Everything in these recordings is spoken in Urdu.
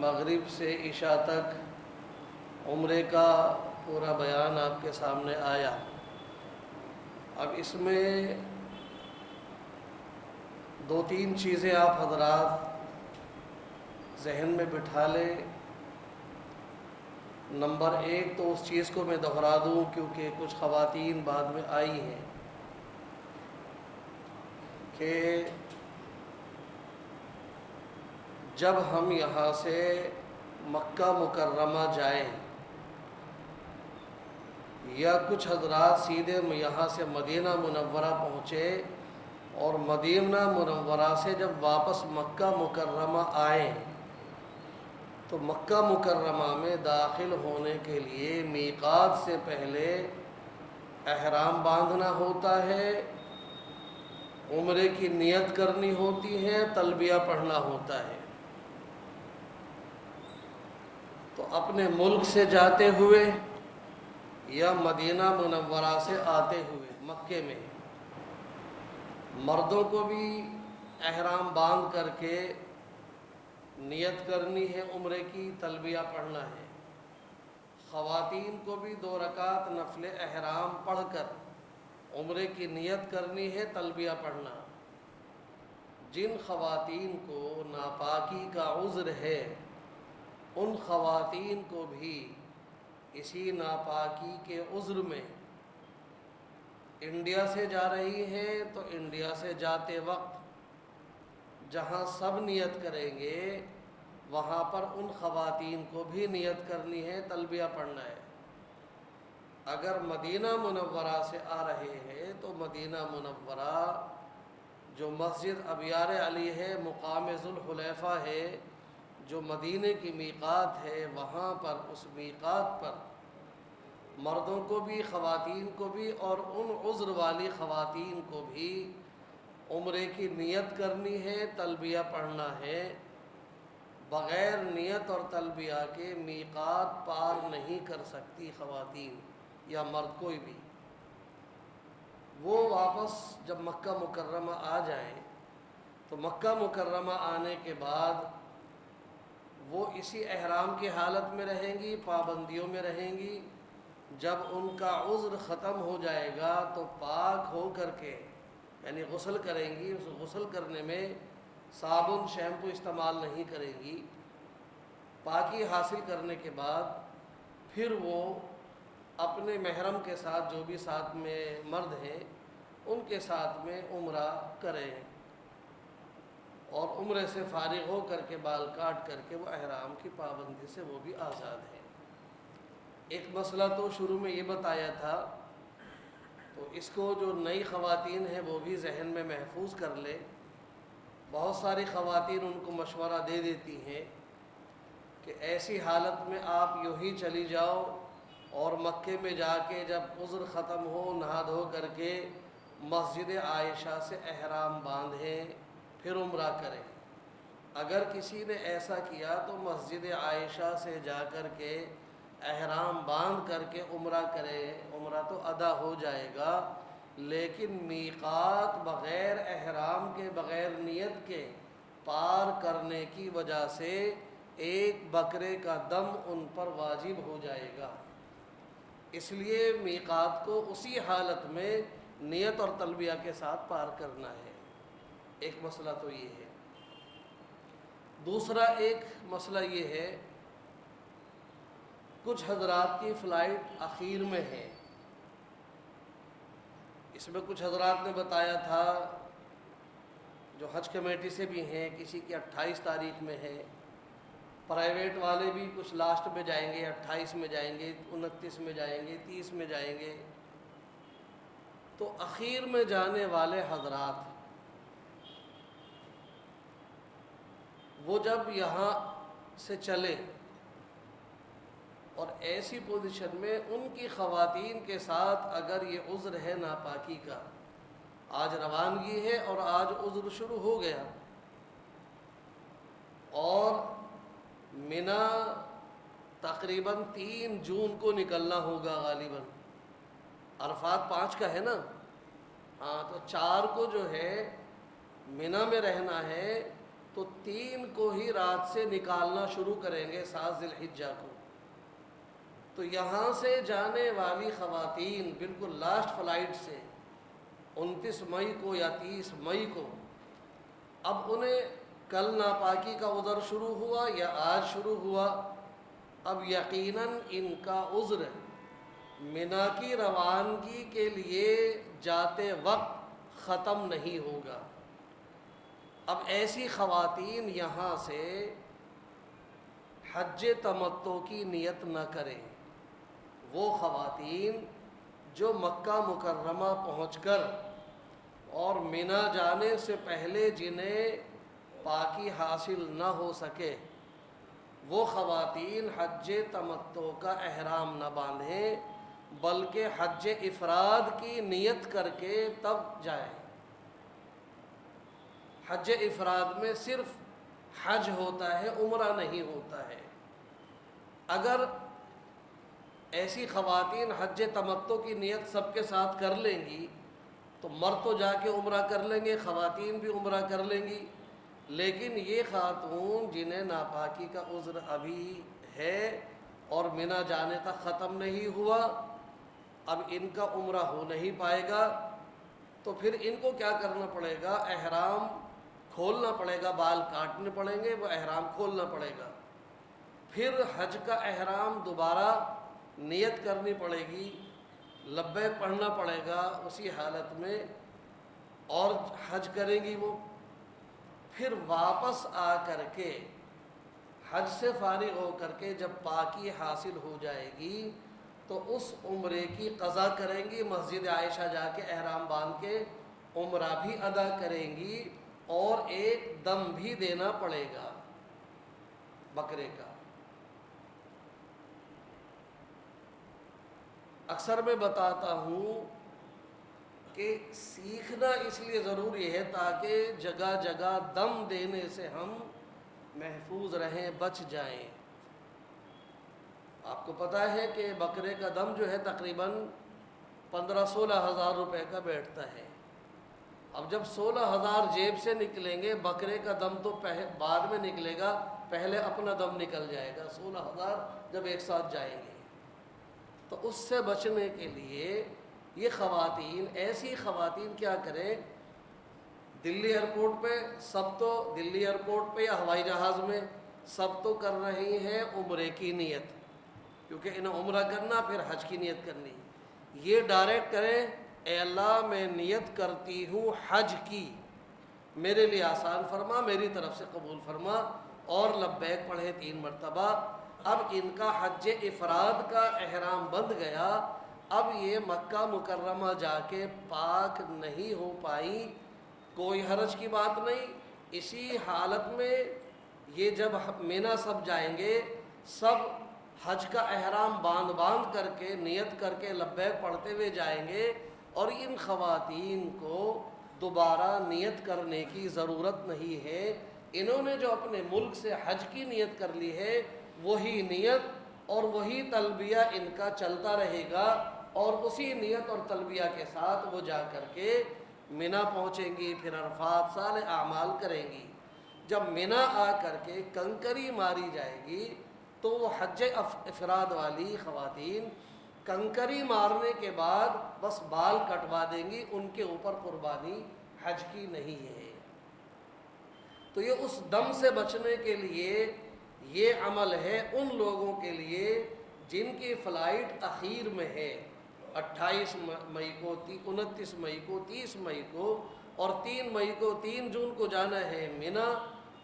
مغرب سے عشاء تک عمرے کا پورا بیان آپ کے سامنے آیا۔ اب اس میں دو تین چیزیں آپ حضرات ذہن میں بٹھا لیں۔ نمبر ایک تو اس چیز کو میں دہرا دوں کیونکہ کچھ خواتین بعد میں آئی ہیں کہ جب ہم یہاں سے مکہ مکرمہ جائیں یا کچھ حضرات سیدھے یہاں سے مدینہ منورہ پہنچے اور مدینہ منورہ سے جب واپس مکہ مکرمہ آئیں تو مکہ مکرمہ میں داخل ہونے کے لیے میقات سے پہلے احرام باندھنا ہوتا ہے، عمرے کی نیت کرنی ہوتی ہے، تلبیہ پڑھنا ہوتا ہے۔ تو اپنے ملک سے جاتے ہوئے یا مدینہ منورہ سے آتے ہوئے مکے میں مردوں کو بھی احرام باندھ کر کے نیت کرنی ہے، عمرے کی تلبیہ پڑھنا ہے۔ خواتین کو بھی 2 رکعت نفل احرام پڑھ کر عمرے کی نیت کرنی ہے، تلبیہ پڑھنا۔ جن خواتین کو ناپاکی کا عذر ہے ان خواتین کو بھی اسی ناپاکی کے عذر میں انڈیا سے جا رہی ہیں تو انڈیا سے جاتے وقت جہاں سب نیت کریں گے وہاں پر ان خواتین کو بھی نیت کرنی ہے، تلبیہ پڑھنا ہے۔ اگر مدینہ منورہ سے آ رہے ہیں تو مدینہ منورہ جو مسجد ابیار علی ہے، مقام ذوالحلیفہ ہے، جو مدینے کی میقات ہے، وہاں پر اس میقات پر مردوں کو بھی خواتین کو بھی اور ان عذر والی خواتین کو بھی عمرے کی نیت کرنی ہے، تلبیہ پڑھنا ہے۔ بغیر نیت اور تلبیہ کے میقات پار نہیں کر سکتی خواتین یا مرد کوئی بھی۔ وہ واپس جب مکہ مکرمہ آ جائیں تو مکہ مکرمہ آنے کے بعد وہ اسی احرام کی حالت میں رہیں گی، پابندیوں میں رہیں گی۔ جب ان کا عذر ختم ہو جائے گا تو پاک ہو کر کے یعنی غسل کریں گی۔ اس غسل کرنے میں صابن شیمپو استعمال نہیں کریں گی۔ پاکی حاصل کرنے کے بعد پھر وہ اپنے محرم کے ساتھ جو بھی ساتھ میں مرد ہیں ان کے ساتھ میں عمرہ کریں اور عمرے سے فارغ ہو کر کے بال کاٹ کر کے وہ احرام کی پابندی سے وہ بھی آزاد ہیں۔ ایک مسئلہ تو شروع میں یہ بتایا تھا، تو اس کو جو نئی خواتین ہیں وہ بھی ذہن میں محفوظ کر لیں۔ بہت ساری خواتین ان کو مشورہ دے دیتی ہیں کہ ایسی حالت میں آپ یوں ہی چلی جاؤ اور مکے میں جا کے جب عذر ختم ہو نہا دھو کر کے مسجد عائشہ سے احرام باندھیں پھر عمرہ کریں۔ اگر کسی نے ایسا کیا تو مسجد عائشہ سے جا کر کے احرام باندھ کر کے عمرہ کرے، عمرہ تو ادا ہو جائے گا، لیکن میقات بغیر احرام کے بغیر نیت کے پار کرنے کی وجہ سے ایک بکرے کا دم ان پر واجب ہو جائے گا۔ اس لیے میقات کو اسی حالت میں نیت اور تلبیہ کے ساتھ پار کرنا ہے۔ ایک مسئلہ تو یہ ہے۔ دوسرا ایک مسئلہ یہ ہے، کچھ حضرات کی فلائٹ اخیر میں ہے۔ اس میں کچھ حضرات نے بتایا تھا جو حج کمیٹی سے بھی ہیں، کسی کی 28 تاریخ میں ہے، پرائیویٹ والے بھی کچھ لاسٹ میں جائیں گے، 28 میں جائیں گے، 29 میں جائیں گے، 30 میں جائیں گے۔ تو اخیر میں جانے والے حضرات وہ جب یہاں سے چلے اور ایسی پوزیشن میں ان کی خواتین کے ساتھ اگر یہ عذر ہے ناپاکی کا، آج روانگی ہے اور آج عذر شروع ہو گیا اور منا تقریباً 3 جون کو نکلنا ہوگا غالباً، عرفات 5 کا ہے نا، ہاں، تو 4 کو جو ہے منا میں رہنا ہے تو 3 کو ہی رات سے نکالنا شروع کریں گے 7 ذی الحجہ کو. تو یہاں سے جانے والی خواتین بالکل لاسٹ فلائٹ سے 29 مئی کو یا 30 مئی کو، اب انہیں کل ناپاکی کا عذر شروع ہوا یا آج شروع ہوا، اب یقیناً ان کا عذر منا کی روانگی کے لیے جاتے وقت ختم نہیں ہوگا. اب ایسی خواتین یہاں سے حج تمتع کی نیت نہ کریں. وہ خواتین جو مکہ مکرمہ پہنچ کر اور منا جانے سے پہلے جنہیں پاکی حاصل نہ ہو سکے، وہ خواتین حج تمتع کا احرام نہ باندھیں بلکہ حج افراد کی نیت کر کے تب جائیں. حج افراد میں صرف حج ہوتا ہے، عمرہ نہیں ہوتا ہے. اگر ایسی خواتین حج تمتع کی نیت سب کے ساتھ کر لیں گی تو مرد تو جا کے عمرہ کر لیں گے، خواتین بھی عمرہ کر لیں گی. لیکن یہ خاتون جنہیں ناپاکی کا عذر ابھی ہے اور منا جانے تک ختم نہیں ہوا، اب ان کا عمرہ ہو نہیں پائے گا. تو پھر ان کو کیا کرنا پڑے گا؟ احرام کھولنا پڑے گا، بال کاٹنے پڑیں گے، وہ احرام کھولنا پڑے گا. پھر حج کا احرام دوبارہ نیت کرنی پڑے گی، لبیک پڑھنا پڑے گا اسی حالت میں، اور حج کریں گی وہ. پھر واپس آ کر کے حج سے فارغ ہو کر کے جب پاکی حاصل ہو جائے گی تو اس عمرے کی قضا کریں گی، مسجد عائشہ جا کے احرام باندھ کے عمرہ بھی ادا کریں گی، اور ایک دم بھی دینا پڑے گا بکرے کا. اکثر میں بتاتا ہوں کہ سیکھنا اس لیے ضروری ہے تاکہ جگہ جگہ دم دینے سے ہم محفوظ رہیں، بچ جائیں. آپ کو پتہ ہے کہ بکرے کا دم جو ہے تقریباً 15-16 ہزار روپے کا بیٹھتا ہے. اب جب 16,000 جیب سے نکلیں گے، بکرے کا دم تو بعد میں نکلے گا، پہلے اپنا دم نکل جائے گا. 16,000 جب ایک ساتھ جائیں گے تو اس سے بچنے کے لیے یہ خواتین، ایسی خواتین کیا کریں؟ دلی ایئرپورٹ پہ سب تو دلی ایئرپورٹ پہ یا ہوائی جہاز میں سب تو کر رہی ہیں عمرے کی نیت، کیونکہ انہیں عمرہ کرنا پھر حج کی نیت کرنی. یہ ڈائریکٹ کریں، اے اللہ میں نیت کرتی ہوں حج کی، میرے لیے آسان فرما، میری طرف سے قبول فرما، اور لبیک پڑھیں 3 مرتبہ. اب ان کا حج افراد کا احرام بندھ گیا، اب یہ مکہ مکرمہ جا کے پاک نہیں ہو پائی، کوئی حرج کی بات نہیں. اسی حالت میں یہ جب مینا سب جائیں گے، سب حج کا احرام باندھ کر کے نیت کر کے لبیک پڑھتے ہوئے جائیں گے، اور ان خواتین کو دوبارہ نیت کرنے کی ضرورت نہیں ہے. انہوں نے جو اپنے ملک سے حج کی نیت کر لی ہے، وہی نیت اور وہی تلبیہ ان کا چلتا رہے گا، اور اسی نیت اور تلبیہ کے ساتھ وہ جا کر کے منا پہنچیں گی، پھر عرفات سال اعمال کریں گی. جب منا آ کر کے کنکری ماری جائے گی تو وہ حج افراد والی خواتین کنکری مارنے کے بعد بس بال کٹوا دیں گی، ان کے اوپر قربانی حج کی نہیں ہے. تو یہ اس دم سے بچنے کے لیے یہ عمل ہے ان لوگوں کے لیے جن کی فلائٹ تاخیر میں ہے، 28 مئی کو، 29 مئی کو، 30 مئی کو، اور 3 مئی کو، 3 جون کو جانا ہے منا.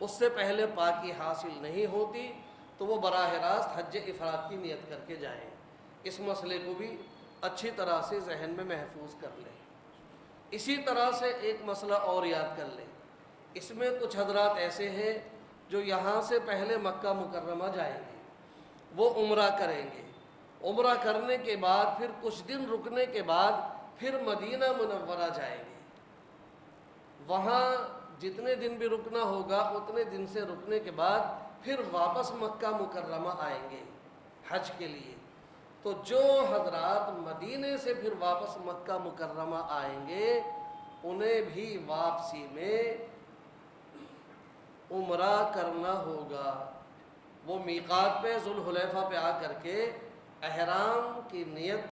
اس سے پہلے پاکی حاصل نہیں ہوتی تو وہ براہ راست حج افراد کی نیت کر کے جائیں. اس مسئلے کو بھی اچھی طرح سے ذہن میں محفوظ کر لیں. اسی طرح سے ایک مسئلہ اور یاد کر لیں. اس میں کچھ حضرات ایسے ہیں جو یہاں سے پہلے مکہ مکرمہ جائیں گے، وہ عمرہ کریں گے، عمرہ کرنے کے بعد پھر کچھ دن رکنے کے بعد پھر مدینہ منورہ جائیں گے. وہاں جتنے دن بھی رکنا ہوگا اتنے دن سے رکنے کے بعد پھر واپس مکہ مکرمہ آئیں گے حج کے لیے. تو جو حضرات مدینے سے پھر واپس مکہ مکرمہ آئیں گے، انہیں بھی واپسی میں عمرہ کرنا ہوگا۔ وہ میقات پہ ذوالحلیفہ پہ آ کر کے احرام کی نیت